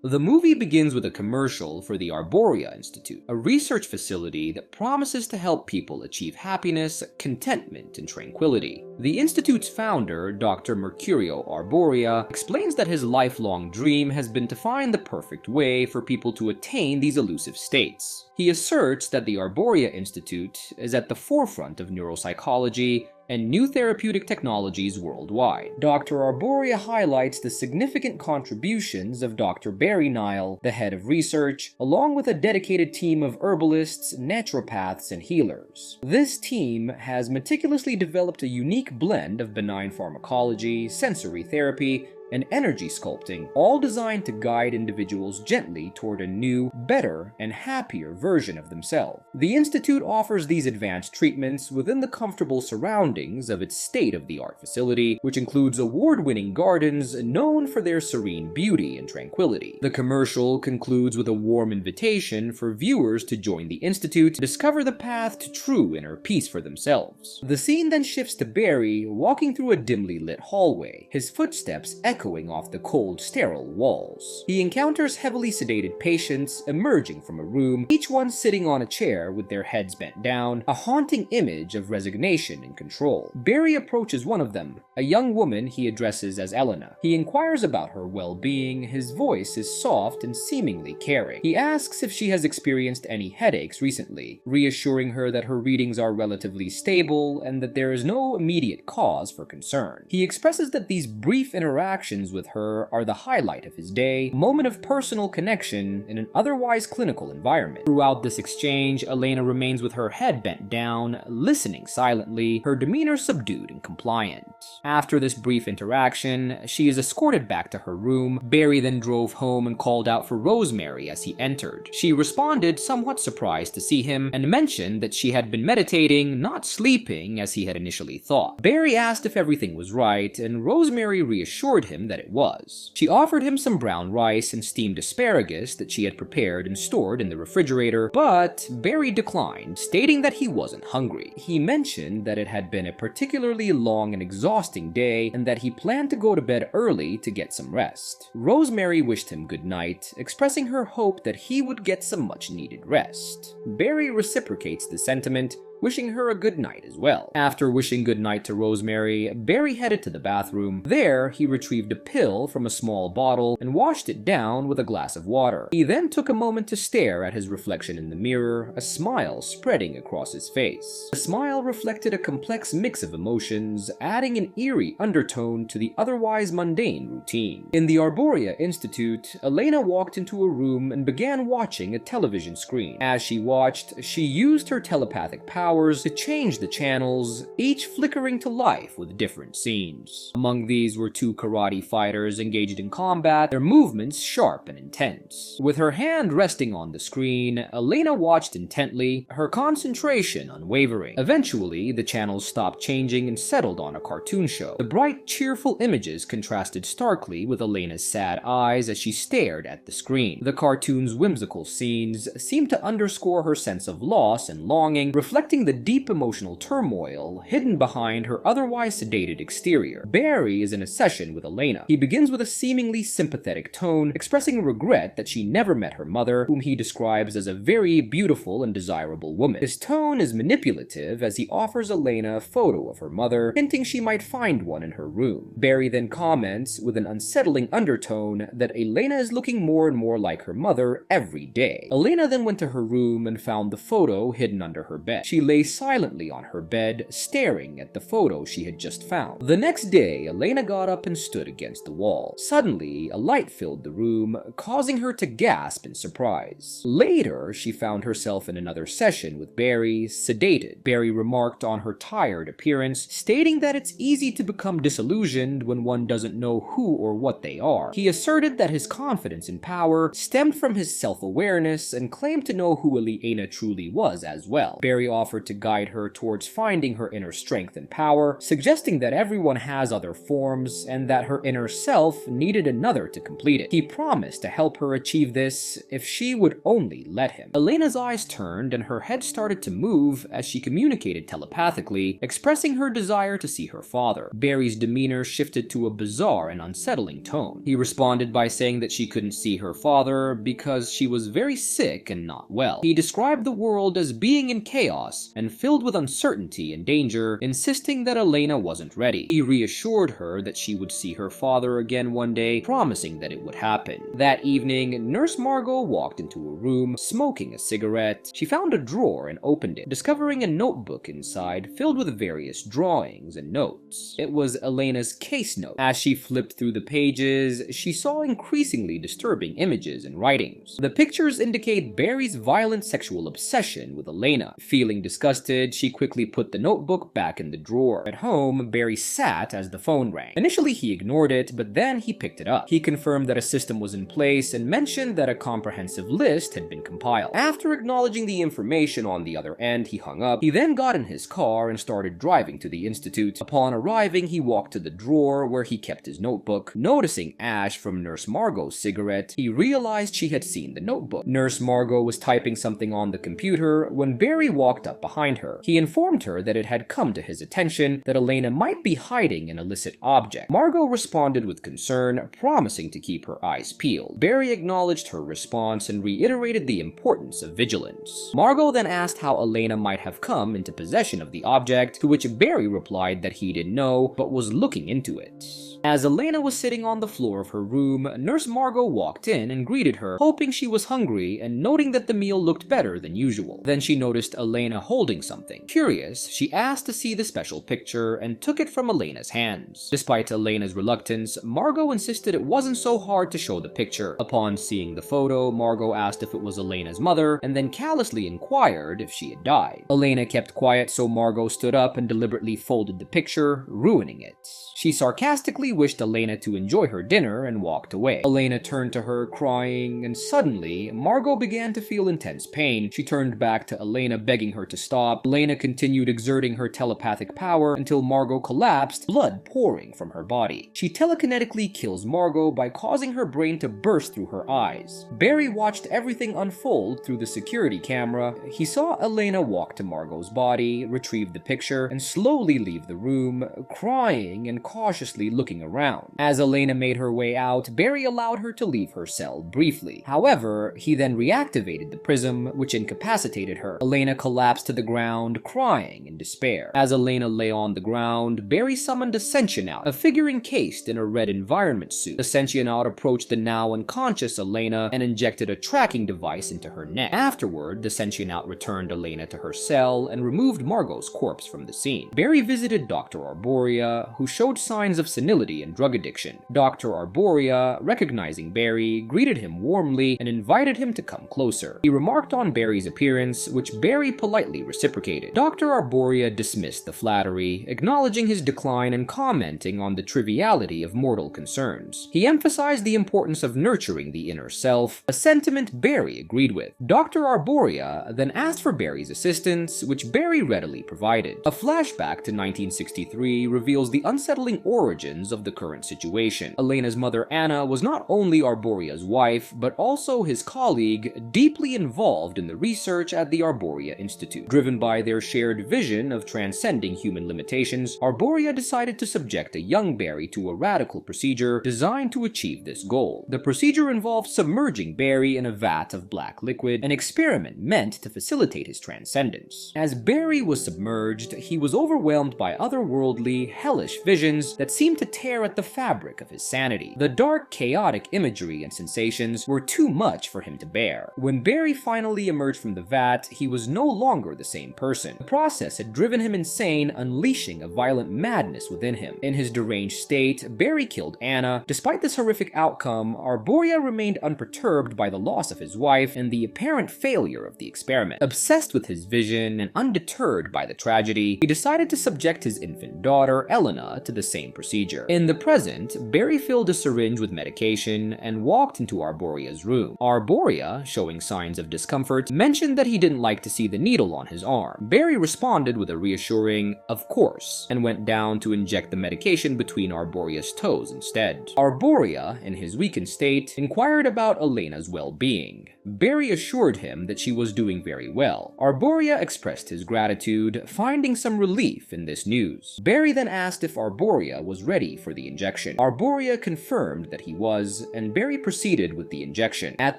The movie begins with a commercial for the Arboria Institute, a research facility that promises to help people achieve happiness, contentment, and tranquility. The institute's founder, Dr. Mercurio Arboria, explains that his lifelong dream has been to find the perfect way for people to attain these elusive states. He asserts that the Arboria Institute is at the forefront of neuropsychology and new therapeutic technologies worldwide. Dr. Arboria highlights the significant contributions of Dr. Barry Nyle, the head of research, along with a dedicated team of herbalists, naturopaths, and healers. This team has meticulously developed a unique blend of benign pharmacology, sensory therapy, and energy sculpting, all designed to guide individuals gently toward a new, better, and happier version of themselves. The Institute offers these advanced treatments within the comfortable surroundings of its state-of-the-art facility, which includes award-winning gardens known for their serene beauty and tranquility. The commercial concludes with a warm invitation for viewers to join the Institute to discover the path to true inner peace for themselves. The scene then shifts to Barry walking through a dimly lit hallway, his footsteps echoing off the cold, sterile walls. He encounters heavily sedated patients emerging from a room, each one sitting on a chair with their heads bent down, a haunting image of resignation and control. Barry approaches one of them, a young woman he addresses as Elena. He inquires about her well-being, his voice is soft and seemingly caring. He asks if she has experienced any headaches recently, reassuring her that her readings are relatively stable and that there is no immediate cause for concern. He expresses that these brief interactions with her are the highlight of his day, a moment of personal connection in an otherwise clinical environment. Throughout this exchange, Elena remains with her head bent down, listening silently, her demeanor subdued and compliant. After this brief interaction, she is escorted back to her room. Barry then drove home and called out for Rosemary as he entered. She responded, somewhat surprised to see him, and mentioned that she had been meditating, not sleeping as he had initially thought. Barry asked if everything was right, and Rosemary reassured him that it was. She offered him some brown rice and steamed asparagus that she had prepared and stored in the refrigerator, but Barry declined, stating that he wasn't hungry. He mentioned that it had been a particularly long and exhausting day and that he planned to go to bed early to get some rest. Rosemary wished him good night, expressing her hope that he would get some much-needed rest. Barry reciprocates the sentiment, wishing her a good night as well. After wishing good night to Rosemary, Barry headed to the bathroom. There, he retrieved a pill from a small bottle and washed it down with a glass of water. He then took a moment to stare at his reflection in the mirror, a smile spreading across his face. The smile reflected a complex mix of emotions, adding an eerie undertone to the otherwise mundane routine. In the Arboria Institute, Elena walked into a room and began watching a television screen. As she watched, she used her telepathic powers to change the channels, each flickering to life with different scenes. Among these were two karate fighters engaged in combat, their movements sharp and intense. With her hand resting on the screen, Elena watched intently, her concentration unwavering. Eventually, the channels stopped changing and settled on a cartoon show. The bright, cheerful images contrasted starkly with Elena's sad eyes as she stared at the screen. The cartoon's whimsical scenes seemed to underscore her sense of loss and longing, reflecting the deep emotional turmoil hidden behind her otherwise sedated exterior. Barry is in a session with Elena. He begins with a seemingly sympathetic tone, expressing regret that she never met her mother, whom he describes as a very beautiful and desirable woman. His tone is manipulative as he offers Elena a photo of her mother, hinting she might find one in her room. Barry then comments with an unsettling undertone that Elena is looking more and more like her mother every day. Elena then went to her room and found the photo hidden under her bed. She lay silently on her bed, staring at the photo she had just found. The next day, Elena got up and stood against the wall. Suddenly, a light filled the room, causing her to gasp in surprise. Later, she found herself in another session with Barry, sedated. Barry remarked on her tired appearance, stating that it's easy to become disillusioned when one doesn't know who or what they are. He asserted that his confidence and power stemmed from his self-awareness and claimed to know who Elena truly was as well. Barry offered effort to guide her towards finding her inner strength and power, suggesting that everyone has other forms and that her inner self needed another to complete it. He promised to help her achieve this if she would only let him. Elena's eyes turned and her head started to move as she communicated telepathically, expressing her desire to see her father. Barry's demeanor shifted to a bizarre and unsettling tone. He responded by saying that she couldn't see her father because she was very sick and not well. He described the world as being in chaos and filled with uncertainty and danger, insisting that Elena wasn't ready. He reassured her that she would see her father again one day, promising that it would happen. That evening, Nurse Margot walked into a room, smoking a cigarette. She found a drawer and opened it, discovering a notebook inside filled with various drawings and notes. It was Elena's case note. As she flipped through the pages, she saw increasingly disturbing images and writings. The pictures indicate Barry's violent sexual obsession with Elena. Feeling disgusted, she quickly put the notebook back in the drawer. At home, Barry sat as the phone rang. Initially, he ignored it, but then he picked it up. He confirmed that a system was in place and mentioned that a comprehensive list had been compiled. After acknowledging the information on the other end, he hung up. He then got in his car and started driving to the institute. Upon arriving, he walked to the drawer where he kept his notebook. Noticing ash from Nurse Margot's cigarette, he realized she had seen the notebook. Nurse Margot was typing something on the computer when Barry walked up behind her. He informed her that it had come to his attention that Elena might be hiding an illicit object. Margot responded with concern, promising to keep her eyes peeled. Barry acknowledged her response and reiterated the importance of vigilance. Margot then asked how Elena might have come into possession of the object, to which Barry replied that he didn't know, but was looking into it. As Elena was sitting on the floor of her room, Nurse Margot walked in and greeted her, hoping she was hungry and noting that the meal looked better than usual. Then she noticed Elena holding something. Curious, she asked to see the special picture and took it from Elena's hands. Despite Elena's reluctance, Margot insisted it wasn't so hard to show the picture. Upon seeing the photo, Margot asked if it was Elena's mother and then callously inquired if she had died. Elena kept quiet, so Margot stood up and deliberately folded the picture, ruining it. She sarcastically wished Elena to enjoy her dinner and walked away. Elena turned to her, crying, and suddenly, Margot began to feel intense pain. She turned back to Elena, begging her to stop. Elena continued exerting her telepathic power until Margot collapsed, blood pouring from her body. She telekinetically kills Margot by causing her brain to burst through her eyes. Barry watched everything unfold through the security camera. He saw Elena walk to Margot's body, retrieve the picture, and slowly leave the room, crying and cautiously looking around. As Elena made her way out, Barry allowed her to leave her cell briefly. However, he then reactivated the prism, which incapacitated her. Elena collapsed to the ground, crying in despair. As Elena lay on the ground, Barry summoned a sentient, a figure encased in a red environment suit. The sentient approached the now unconscious Elena and injected a tracking device into her neck. Afterward, the sentient returned Elena to her cell and removed Margot's corpse from the scene. Barry visited Dr. Arboria, who showed signs of senility and drug addiction. Dr. Arboria, recognizing Barry, greeted him warmly and invited him to come closer. He remarked on Barry's appearance, which Barry politely reciprocated. Dr. Arboria dismissed the flattery, acknowledging his decline and commenting on the triviality of mortal concerns. He emphasized the importance of nurturing the inner self, a sentiment Barry agreed with. Dr. Arboria then asked for Barry's assistance, which Barry readily provided. A flashback to 1963 reveals the unsettling origins of the current situation. Elena's mother Anna was not only Arboria's wife, but also his colleague, deeply involved in the research at the Arboria Institute. Driven by their shared vision of transcending human limitations, Arboria decided to subject a young Barry to a radical procedure designed to achieve this goal. The procedure involved submerging Barry in a vat of black liquid, an experiment meant to facilitate his transcendence. As Barry was submerged, he was overwhelmed by otherworldly, hellish visions that seemed to tear at the fabric of his sanity. The dark, chaotic imagery and sensations were too much for him to bear. When Barry finally emerged from the vat, he was no longer the same person. The process had driven him insane, unleashing a violent madness within him. In his deranged state, Barry killed Anna. Despite this horrific outcome, Arboria remained unperturbed by the loss of his wife and the apparent failure of the experiment. Obsessed with his vision and undeterred by the tragedy, he decided to subject his infant daughter, Elena, to the same procedure. In the present, Barry filled a syringe with medication and walked into Arboria's room. Arboria, showing signs of discomfort, mentioned that he didn't like to see the needle on his arm. Barry responded with a reassuring, "Of course," and went down to inject the medication between Arboria's toes instead. Arboria, in his weakened state, inquired about Elena's well-being. Barry assured him that she was doing very well. Arboria expressed his gratitude, finding some relief in this news. Barry then asked if Arboria was ready for the injection. Arboria confirmed that he was, and Barry proceeded with the injection. At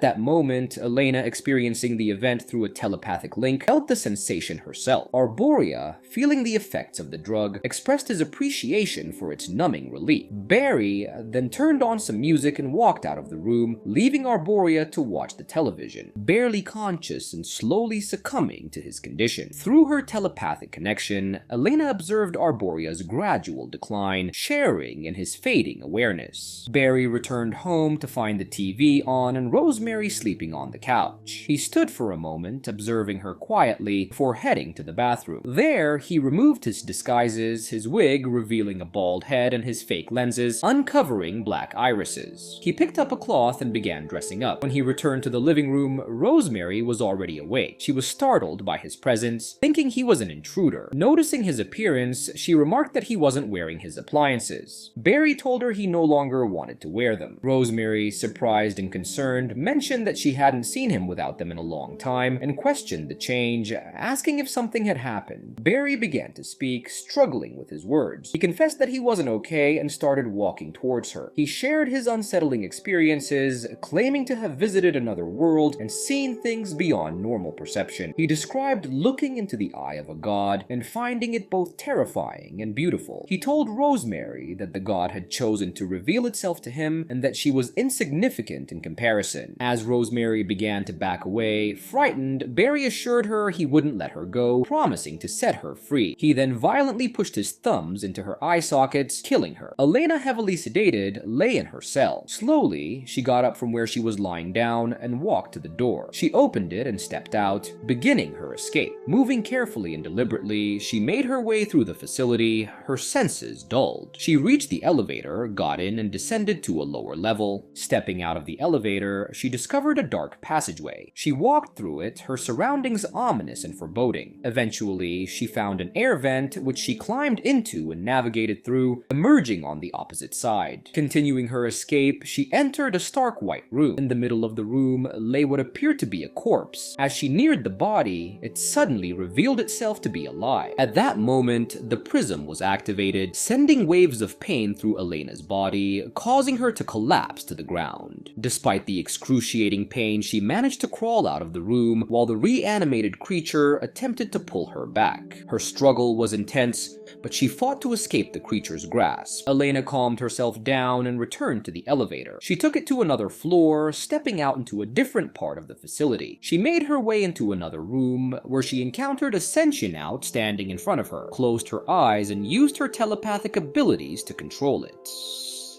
that moment, Elena, experiencing the event through a telepathic link, felt the sensation herself. Arboria, feeling the effects of the drug, expressed his appreciation for its numbing relief. Barry then turned on some music and walked out of the room, leaving Arboria to watch the television, barely conscious and slowly succumbing to his condition. Through her telepathic connection, Elena observed Arboria's gradual decline, sharing in his fading awareness. Barry returned home to find the TV on and Rosemary sleeping on the couch. He stood for a moment, observing her quietly, before heading to the bathroom. There, he removed his disguises, his wig revealing a bald head and his fake lenses, uncovering black irises. He picked up a cloth and began dressing up. When he returned to the living room, Rosemary was already awake. She was startled by his presence, thinking he was an intruder. Noticing his appearance, she remarked that he wasn't wearing his appliances. Barry told her he no longer wanted to wear them. Rosemary, surprised and concerned, mentioned that she hadn't seen him without them in a long time and questioned the change, asking if something had happened. Barry began to speak, struggling with his words. He confessed that he wasn't okay and started walking towards her. He shared his unsettling experiences, claiming to have visited another world and seen things beyond normal perception. He described looking into the eye of a god and finding it both terrifying and beautiful. He told Rosemary that the god had chosen to reveal itself to him and that she was insignificant in comparison. As Rosemary began to back away, frightened, Barry assured her he wouldn't let her go, promising to set her free. He then violently pushed his thumbs into her eye sockets, killing her. Elena, heavily sedated, lay in her cell. Slowly, she got up from where she was lying down and walked to the door. She opened it and stepped out, beginning her escape. Moving carefully and deliberately, she made her way through the facility, her senses dulled. She reached the elevator, got in, and descended to a lower level. Stepping out of the elevator, she discovered a dark passageway. She walked through it, her surroundings ominous and foreboding. Eventually, she found an air vent which she climbed into and navigated through, emerging on the opposite side. Continuing her escape, she entered a stark white room. In the middle of the room lay what appeared to be a corpse. As she neared the body, it suddenly revealed itself to be alive. At that moment, the prism was activated, sending waves of pain through Elena's body, causing her to collapse to the ground. Despite the excruciating pain, she managed to crawl out of the room while the reanimated creature attempted to pull her back. Her struggle was intense, but she fought to escape the creature's grasp. Elena calmed herself down and returned to the elevator. She took it to another floor, stepping out into a different part of the facility. She made her way into another room, where she encountered a sentient standing in front of her, closed her eyes, and used her telepathic abilities to control it.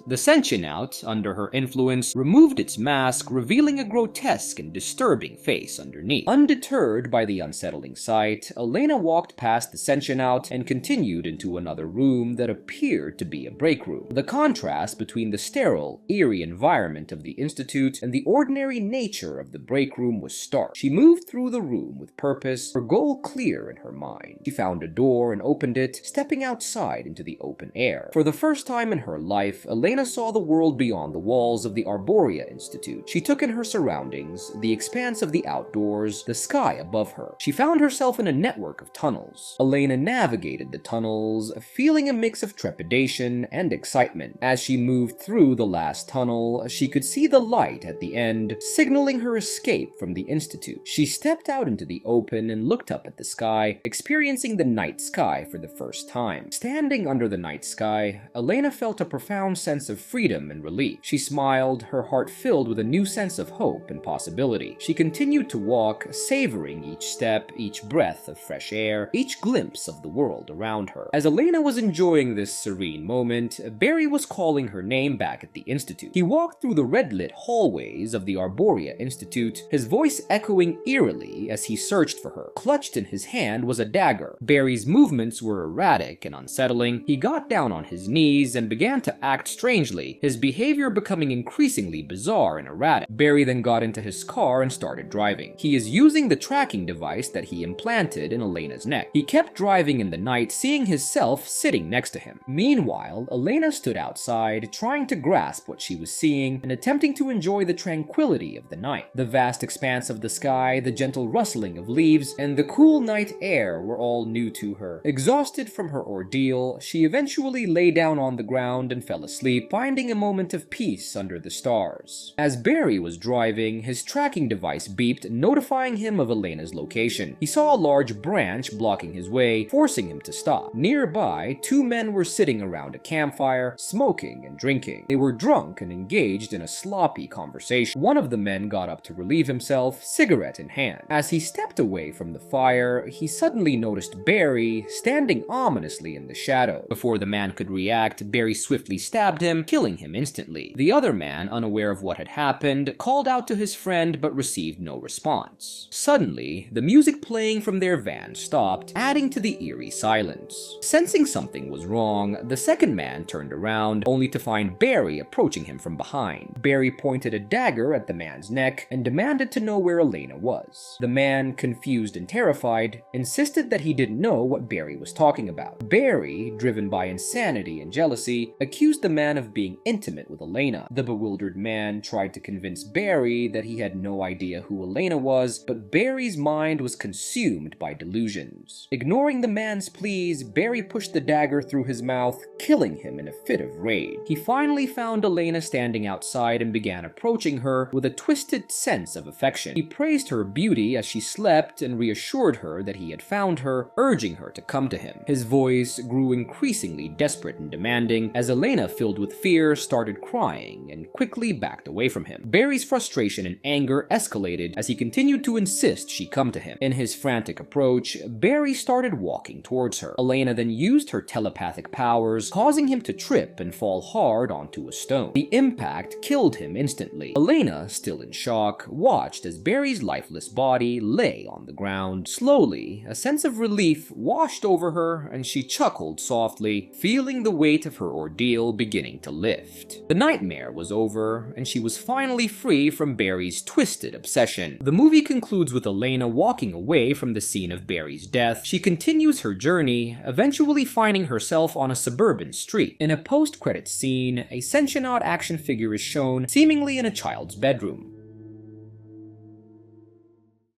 The sentient, under her influence, removed its mask, revealing a grotesque and disturbing face underneath. Undeterred by the unsettling sight, Elena walked past the sentient and continued into another room that appeared to be a break room. The contrast between the sterile, eerie environment of the Institute and the ordinary nature of the break room was stark. She moved through the room with purpose, her goal clear in her mind. She found a door and opened it, stepping outside into the open air. For the first time in her life, Elena saw the world beyond the walls of the Arboria Institute. She took in her surroundings, the expanse of the outdoors, the sky above her. She found herself in a network of tunnels. Elena navigated the tunnels, feeling a mix of trepidation and excitement. As she moved through the last tunnel, she could see the light at the end, signaling her escape from the Institute. She stepped out into the open and looked up at the sky, experiencing the night sky for the first time. Standing under the night sky, Elena felt a profound sense of freedom and relief. She smiled, her heart filled with a new sense of hope and possibility. She continued to walk, savoring each step, each breath of fresh air, each glimpse of the world around her. As Elena was enjoying this serene moment, Barry was calling her name back at the Institute. He walked through the red-lit hallways of the Arboria Institute, his voice echoing eerily as he searched for her. Clutched in his hand was a dagger. Barry's movements were erratic and unsettling. He got down on his knees and began to act strangely strangely, his behavior becoming increasingly bizarre and erratic. Barry then got into his car and started driving. He is using the tracking device that he implanted in Elena's neck. He kept driving in the night, seeing himself sitting next to him. Meanwhile, Elena stood outside, trying to grasp what she was seeing and attempting to enjoy the tranquility of the night. The vast expanse of the sky, the gentle rustling of leaves, and the cool night air were all new to her. Exhausted from her ordeal, she eventually lay down on the ground and fell asleep, finding a moment of peace under the stars. As Barry was driving, his tracking device beeped, notifying him of Elena's location. He saw a large branch blocking his way, forcing him to stop. Nearby, two men were sitting around a campfire, smoking and drinking. They were drunk and engaged in a sloppy conversation. One of the men got up to relieve himself, cigarette in hand. As he stepped away from the fire, he suddenly noticed Barry standing ominously in the shadow. Before the man could react, Barry swiftly stabbed him, killing him instantly. The other man, unaware of what had happened, called out to his friend but received no response. Suddenly, the music playing from their van stopped, adding to the eerie silence. Sensing something was wrong, the second man turned around, only to find Barry approaching him from behind. Barry pointed a dagger at the man's neck and demanded to know where Elena was. The man, confused and terrified, insisted that he didn't know what Barry was talking about. Barry, driven by insanity and jealousy, accused the man of being intimate with Elena. The bewildered man tried to convince Barry that he had no idea who Elena was, but Barry's mind was consumed by delusions. Ignoring the man's pleas, Barry pushed the dagger through his mouth, killing him in a fit of rage. He finally found Elena standing outside and began approaching her with a twisted sense of affection. He praised her beauty as she slept and reassured her that he had found her, urging her to come to him. His voice grew increasingly desperate and demanding as Elena, filled with fear, started crying and quickly backed away from him. Barry's frustration and anger escalated as he continued to insist she come to him. In his frantic approach, Barry started walking towards her. Elena then used her telepathic powers, causing him to trip and fall hard onto a stone. The impact killed him instantly. Elena, still in shock, watched as Barry's lifeless body lay on the ground. Slowly, a sense of relief washed over her and she chuckled softly, feeling the weight of her ordeal beginning to lift. The nightmare was over and she was finally free from Barry's twisted obsession. The movie concludes with Elena walking away from the scene of Barry's death. She continues her journey, eventually finding herself on a suburban street. In a post-credits scene, a sentient action figure is shown, seemingly in a child's bedroom.